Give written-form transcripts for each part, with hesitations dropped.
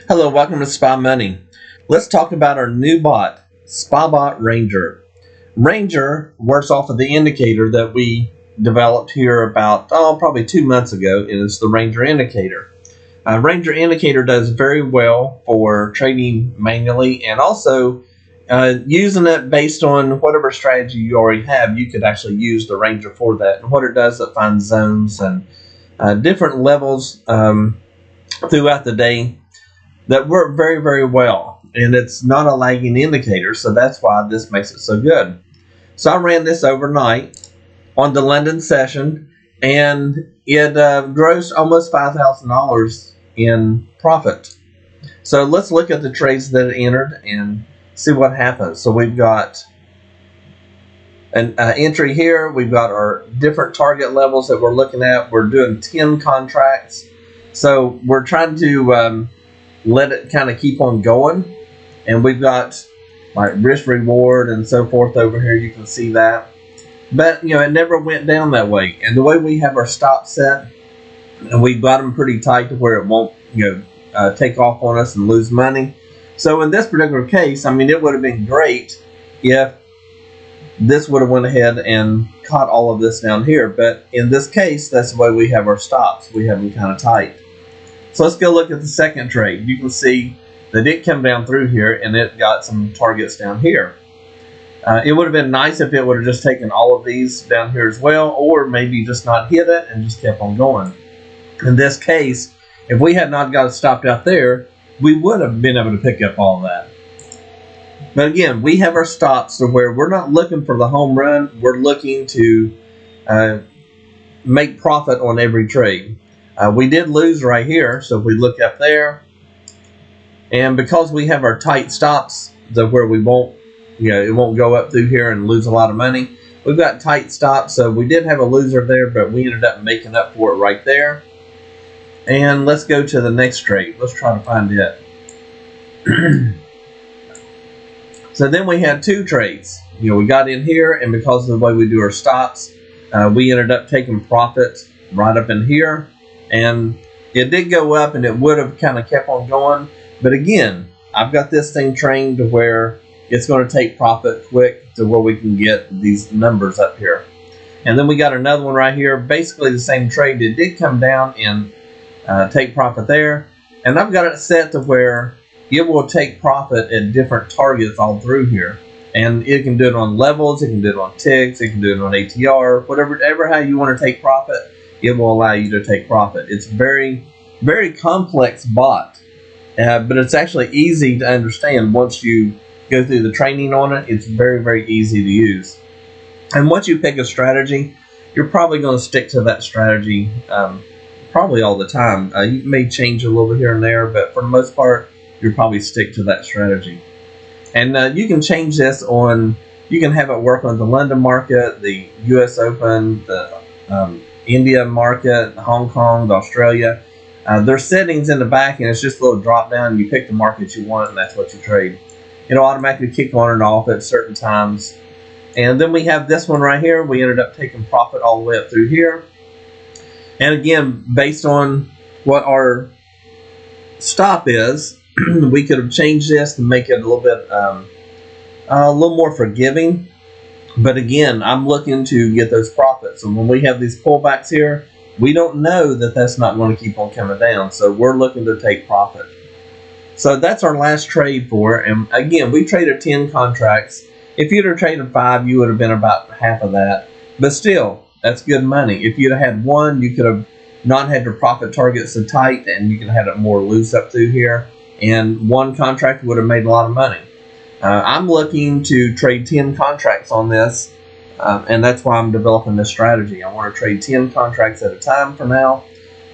Hello, welcome to Spy Money. Let's talk about our new bot, SpyBot Ranger. Ranger works off of the indicator that we developed here about, probably 2 months ago, and it's the Ranger indicator. Ranger indicator does very well for trading manually, and also using it based on whatever strategy you already have. You could actually use the Ranger for that. And what it does, it finds zones and different levels throughout the day that work very, very well, and it's not a lagging indicator, so that's why this makes it so good. So I ran this overnight on the London session, and it grossed almost $5,000 in profit. So let's look at the trades that it entered and see what happens. So we've got an entry here. We've got our different target levels that we're looking at. We're doing 10 contracts, so we're trying to let it kind of keep on going, and we've got like risk reward and so forth over here. You can see that, but it never went down that way. And the way we have our stop set, and we've got them pretty tight to where it won't take off on us and lose money. So in this particular case, I mean, it would have been great if this would have went ahead and caught all of this down here, but in this case, that's the way we have our stops. We have them kind of tight. So let's go look at the second trade. You can see that it came down through here and it got some targets down here. It would have been nice if it would have just taken all of these down here as well, or maybe just not hit it and just kept on going. In this case, if we had not got it stopped out there, we would have been able to pick up all of that. But again, we have our stops to where we're not looking for the home run. We're looking to make profit on every trade. We did lose right here, so if we look up there, and because we have our tight stops, where we won't, it won't go up through here and lose a lot of money. We've got tight stops, so we did have a loser there, but we ended up making up for it right there. And let's go to the next trade. Let's try to find it. So then we had two trades. We got in here, and because of the way we do our stops, we ended up taking profit right up in here. And it did go up, and it would have kind of kept on going. But again, I've got this thing trained to where it's going to take profit quick to where we can get these numbers up here. And then we got another one right here, basically the same trade. It did come down and take profit there. And I've got it set to where it will take profit at different targets all through here. And it can do it on levels, it can do it on ticks, it can do it on ATR, whatever how you want to take profit. It will allow you to take profit. It's very, very complex bot, but it's actually easy to understand once you go through the training on it. It's very, very easy to use. And once you pick a strategy, you're probably going to stick to that strategy probably all the time. You may change a little bit here and there, but for the most part, you'll probably stick to that strategy. And you can change this on, you can have it work on the London market, the US Open, the India market, Hong Kong, Australia. There's settings in the back, and it's just a little drop down. You pick the market you want, and that's what you trade. It'll automatically kick on and off at certain times. And then we have this one right here. We ended up taking profit all the way up through here. And again, based on what our stop is, we could have changed this to make it a little bit a little more forgiving. But again, I'm looking to get those profits. And when we have these pullbacks here, we don't know that that's not going to keep on coming down. So we're looking to take profit. So that's our last trade for it. And again, we traded 10 contracts. If you'd have traded 5, you would have been about half of that. But still, that's good money. If you'd have had 1, you could have not had your profit target so tight, and you could have had it more loose up through here. And 1 contract would have made a lot of money. I'm looking to trade 10 contracts on this, and that's why I'm developing this strategy. I want to trade 10 contracts at a time for now,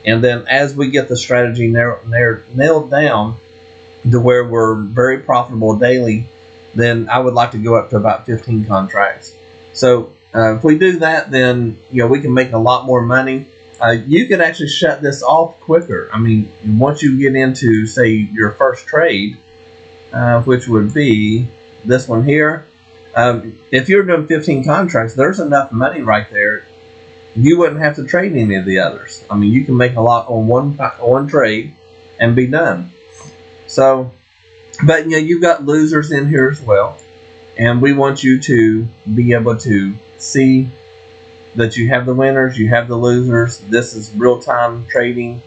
and then as we get the strategy nailed down to where we're very profitable daily, then I would like to go up to about 15 contracts. So if we do that, then we can make a lot more money. You could actually shut this off quicker. I mean, once you get into, say, your first trade, which would be this one here. If you're doing 15 contracts, there's enough money right there. You wouldn't have to trade any of the others. I mean, you can make a lot on one trade and be done. So, but you've got losers in here as well, and we want you to be able to see that you have the winners, you have the losers. This is real-time trading,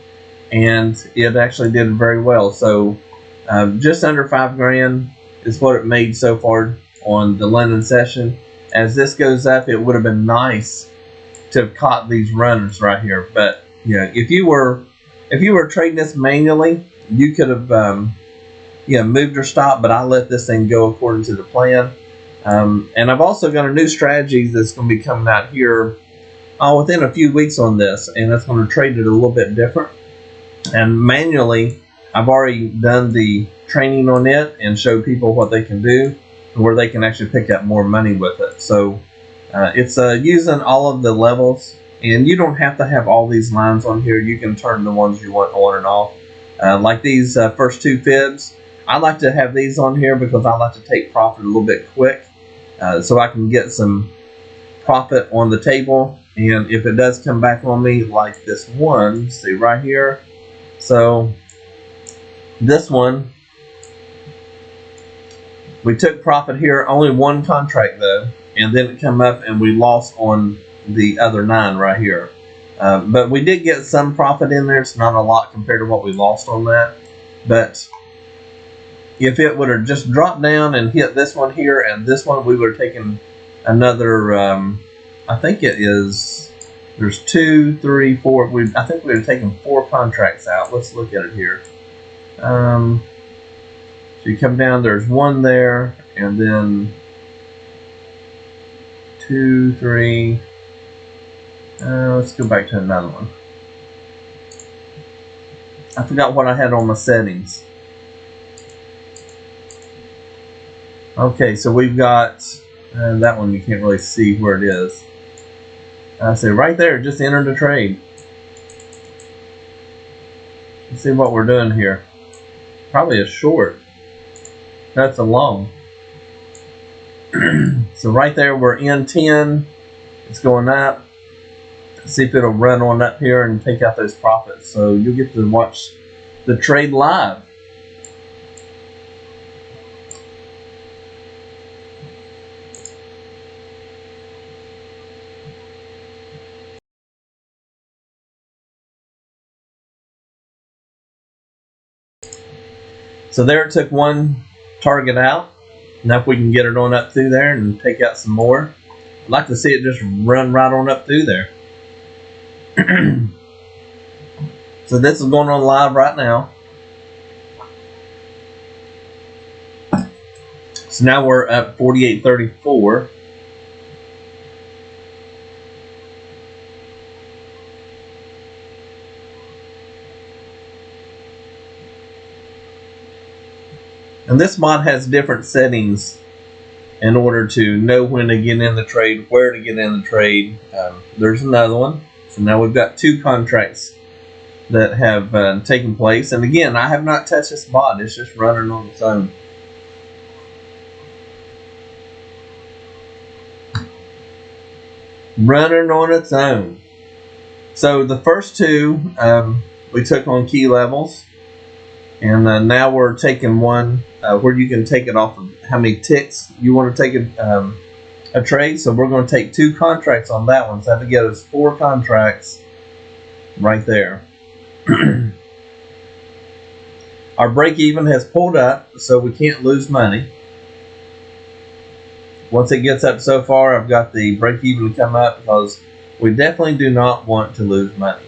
and it actually did very well. So just under 5 grand is what it made so far on the London session. As this goes up, it would have been nice to have caught these runners right here, but if you were trading this manually, you could have moved your stop, but I let this thing go according to the plan. And I've also got a new strategy that's going to be coming out here within a few weeks on this, and it's going to trade it a little bit different. And manually, I've already done the training on it and showed people what they can do, where they can actually pick up more money with it. So it's using all of the levels, and you don't have to have all these lines on here. You can turn the ones you want on and off. Like these first 2 fibs, I like to have these on here because I like to take profit a little bit quick, so I can get some profit on the table. And if it does come back on me, like this one, see right here. So this one, we took profit here, only 1 contract though, and then it came up and we lost on the other 9 right here. But we did get some profit in there. It's not a lot compared to what we lost on that. But if it would have just dropped down and hit this one here and this one, we would have taken another, I think it is, there's 2, 3, 4, I think we would have taken 4 contracts out. Let's look at it here. So you come down, there's 1 there, and then 2, 3, let's go back to another one. I forgot what I had on my settings. Okay, so we've got that one. You can't really see where it is. I say right there, just enter the trade. Let's see what we're doing here. Probably a short. That's a long. So right there, we're in 10. It's going up. See if it'll run on up here and take out those profits. So you'll get to watch the trade live. So there it took 1 target out. Now if we can get it on up through there and take out some more. I'd like to see it just run right on up through there. So this is going on live right now. So now we're at 48.34. And this bot has different settings in order to know when to get in the trade, where to get in the trade. There's another one. So now we've got 2 contracts that have taken place. And again, I have not touched this bot. It's just running on its own. Running on its own. So the first 2 we took on key levels. And now we're taking one where you can take it off of how many ticks you want to take a trade. So we're going to take 2 contracts on that one. So that get us 4 contracts right there. Our break even has pulled up, so we can't lose money. Once it gets up so far, I've got the break even to come up because we definitely do not want to lose money.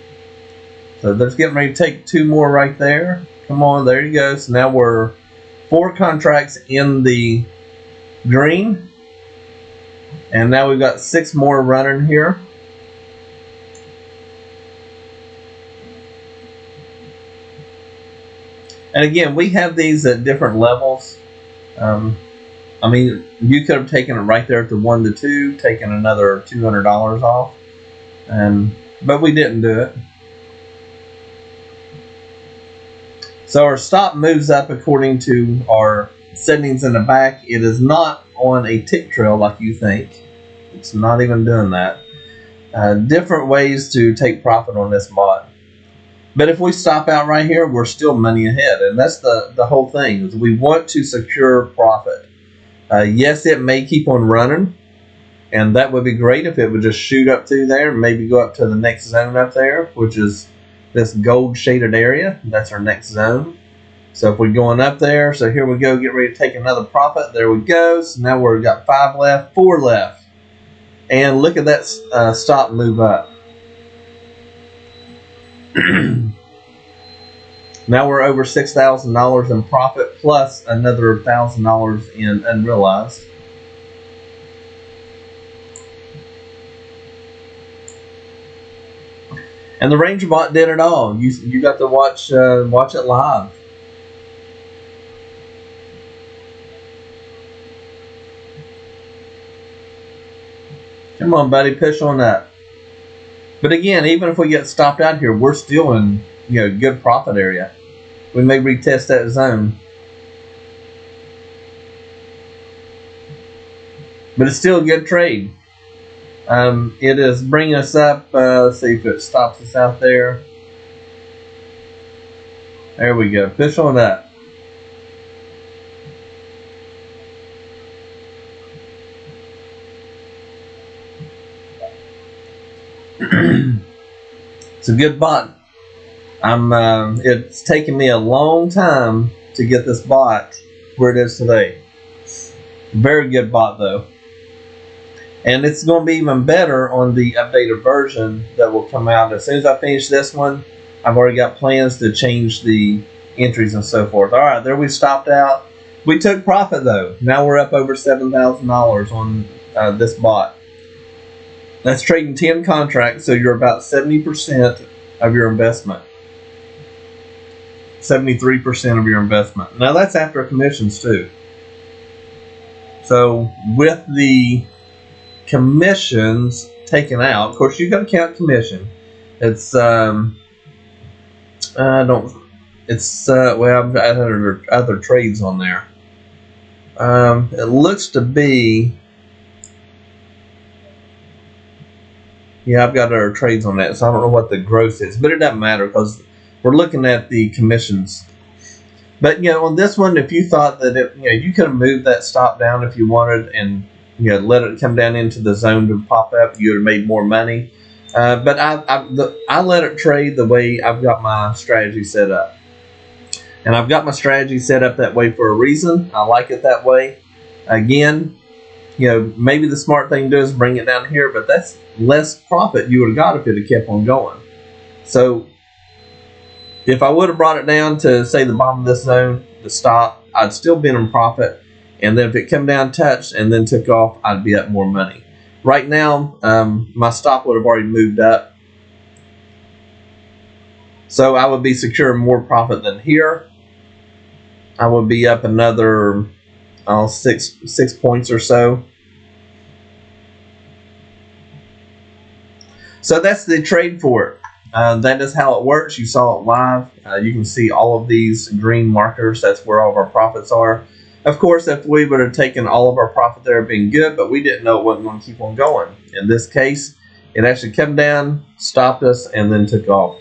So there's getting ready to take 2 more right there. Come on, there you go. So now we're 4 contracts in the green. And now we've got 6 more running here. And again, we have these at different levels. I mean, you could have taken it right there at the 1 to 2, taken another $200 off. But we didn't do it. So our stop moves up according to our settings in the back. It is not on a tick trail like you think. It's not even doing that. Different ways to take profit on this bot. But if we stop out right here, we're still money ahead. And that's the whole thing, is we want to secure profit. Yes, it may keep on running, and that would be great if it would just shoot up through there and maybe go up to the next zone up there, which is this gold shaded area. That's our next zone. So if we're going up there, so here we go, get ready to take another profit. There we go. So now we've got 5 left, 4 left. And look at that stop move up. Now we're over $6,000 in profit, plus another $1,000 in unrealized. And the Ranger bot did it all. You got to watch it live. Come on, buddy, push on up. But again, even if we get stopped out here, we're still in good profit area. We may retest that zone, but it's still a good trade. It is bringing us up. Let's see if it stops us out there. There we go. Push on up. It's a good bot. It's taken me a long time to get this bot where it is today. Very good bot though. And it's going to be even better on the updated version that will come out. As soon as I finish this one, I've already got plans to change the entries and so forth. Alright, there we stopped out. We took profit though. Now we're up over $7,000 on this bot. That's trading 10 contracts, so you're about 70% of your investment. 73% of your investment. Now that's after commissions too. So with the commissions taken out, of course you got to count commission. It's well, I've got other trades on there. It looks to be, yeah, I've got other trades on that, so I don't know what the gross is, but it doesn't matter because we're looking at the commissions. But on this one, if you thought that you could have moved that stop down if you wanted, and let it come down into the zone to pop up, you would have made more money. But I let it trade the way I've got my strategy set up, and I've got my strategy set up that way for a reason. I like it that way. Again, maybe the smart thing to do is bring it down here, but that's less profit you would have got if it had kept on going. So if I would have brought it down to, say, the bottom of this zone, the stop, I'd still been in profit. And then if it come down, touched, and then took off, I'd be up more money. Right now, my stop would have already moved up. So I would be securing more profit than here. I would be up another 6 points or so. So that's the trade for it. That is how it works. You saw it live. You can see all of these green markers. That's where all of our profits are. Of course, if we would have taken all of our profit there, being good, but we didn't know it wasn't going to keep on going. In this case, it actually came down, stopped us, and then took off.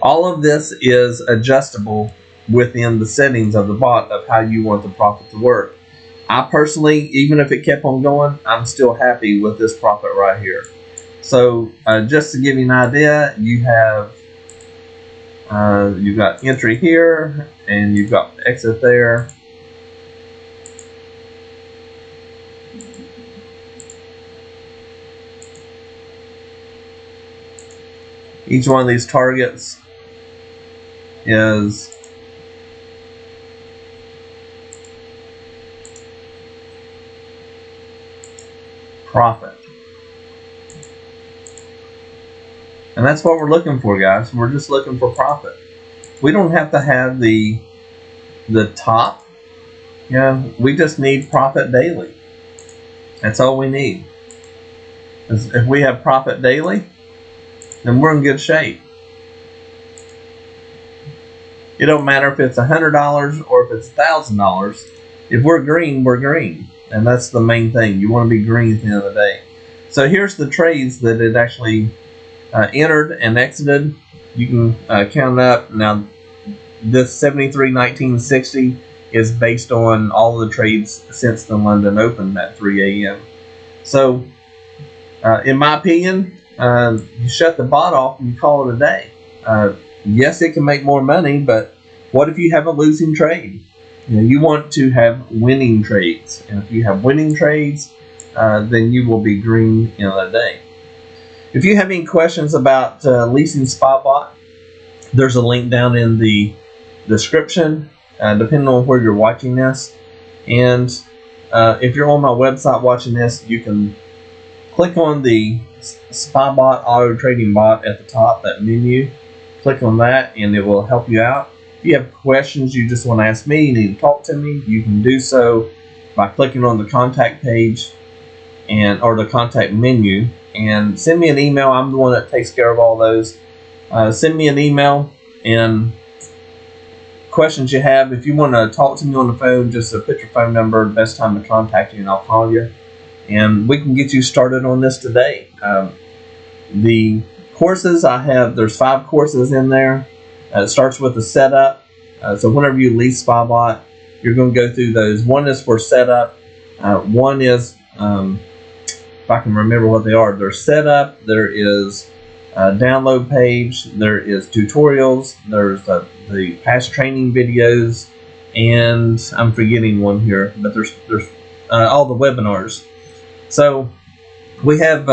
All of this is adjustable within the settings of the bot of how you want the profit to work. I personally, even if it kept on going, I'm still happy with this profit right here. So just to give you an idea, you've got entry here, and you've got exit there. Each one of these targets is profit. And that's what we're looking for, guys. We're just looking for profit. We don't have to have the top. We just need profit daily. That's all we need. If we have profit daily, then we're in good shape. It don't matter if it's $100 or if it's $1,000. If we're green, we're green. And that's the main thing. You want to be green at the end of the day. So here's the trades that it actually entered and exited. You can count up. Now, this 73.1960 is based on all the trades since the London Open at 3 a.m. So, in my opinion, you shut the bot off and you call it a day. Yes, it can make more money, but what if you have a losing trade? You want to have winning trades, and if you have winning trades, then you will be green in a day. If you have any questions about leasing SpyBot, there's a link down in the description, depending on where you're watching this. And if you're on my website watching this, you can click on the SpyBot auto trading bot at the top, that menu. Click on that and it will help you out. If you have questions you just want to ask me, you need to talk to me, you can do so by clicking on the contact page or the contact menu, and send me an email. I'm the one that takes care of all those. Send me an email and questions you have. If you want to talk to me on the phone, just put your phone number, the best time to contact you, and I'll call you. And we can get you started on this today. The courses I have, there's 5 courses in there. It starts with the setup. So whenever you lease SpyBot, you're going to go through those. One is for setup. One is, if I can remember what they are, there's setup, there is a download page, there is tutorials, there's the past training videos, and I'm forgetting one here, but there's all the webinars. So we have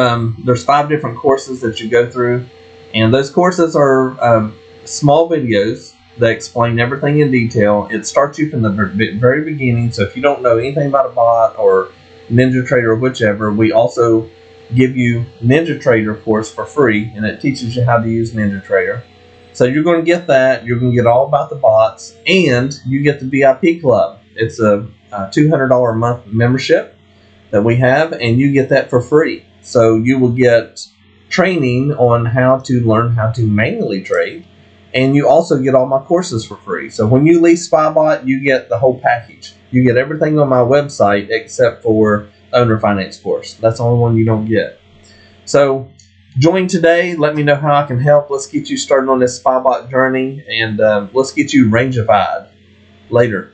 there's 5 different courses that you go through, and those courses are small videos that explain everything in detail. It starts you from the very beginning. So if you don't know anything about a bot or NinjaTrader or whichever, we also give you NinjaTrader course for free, and it teaches you how to use NinjaTrader. So you're going to get that. You're going to get all about the bots, and you get the VIP club. It's a $200 a month membership that we have, and you get that for free. So you will get training on how to learn how to manually trade, and you also get all my courses for free. So when you lease SpyBot, you get the whole package. You get everything on my website except for owner finance course. That's the only one you don't get. So join today. Let me know how I can help. Let's get you started on this SpyBot journey, and let's get you rangified. Later.